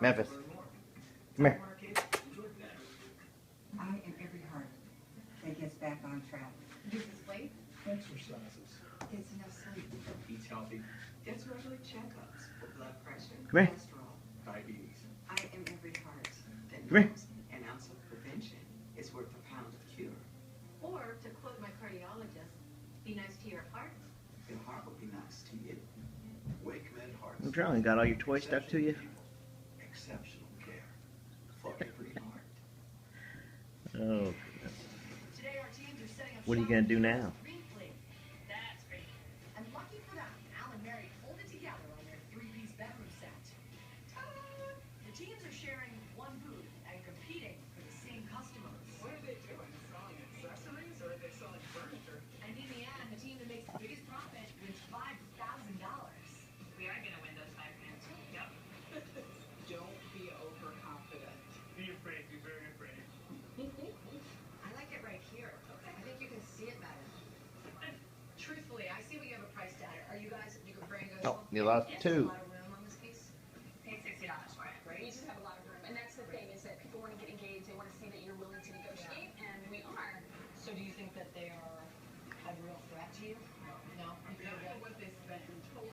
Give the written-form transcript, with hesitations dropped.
Memphis. Come here. I am every heart that gets back on track. Loses weight, Exercises. Gets enough sleep. Eats healthy. Gets regular checkups for blood pressure, Come here. cholesterol. Diabetes. I am every heart that Come here. knows an ounce of prevention is worth a pound of cure. or to quote my cardiologist, be nice to your heart. Your heart will be nice to you. WakeMed Heart. I'm trying. Got all your toys stuck to you? Exceptional care for every heart. Oh. Today our teams are setting up What are you gonna do now? That's great. And lucky for them, Al and Mary pulled it together on their three-piece bedroom set. Ta-da! The teams are sharing one booth and competing for the same customers. What are they doing? Selling accessories or are they selling furniture? And in the end, the team that makes the biggest profit wins $5,000. We are going to win those 5 pounds. Yep. Don't be overconfident. Be afraid. Be very afraid. I like it right here. Okay. I think you can see it better. Truthfully, I see we have a price tag. Are you guys, you can bring us? Oh, you lost two.